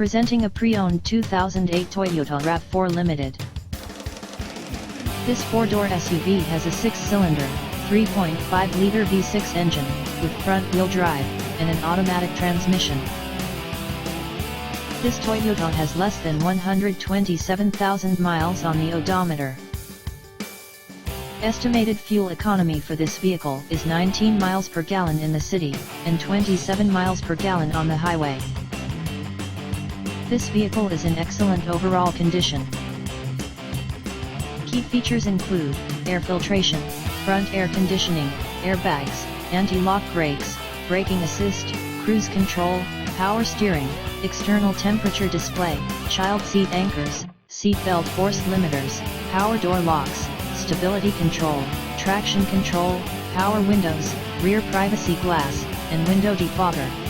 Presenting a pre-owned 2008 Toyota RAV4 Limited. This four-door SUV has a six-cylinder, 3.5-liter V6 engine, with front-wheel drive, and an automatic transmission. This Toyota has less than 127,000 miles on the odometer. Estimated fuel economy for this vehicle is 19 miles per gallon in the city, and 27 miles per gallon on the highway. This vehicle is in excellent overall condition. Key features include air filtration, front air conditioning, airbags, anti-lock brakes, braking assist, cruise control, power steering, external temperature display, child seat anchors, seat belt force limiters, power door locks, stability control, traction control, power windows, rear privacy glass, and window defogger.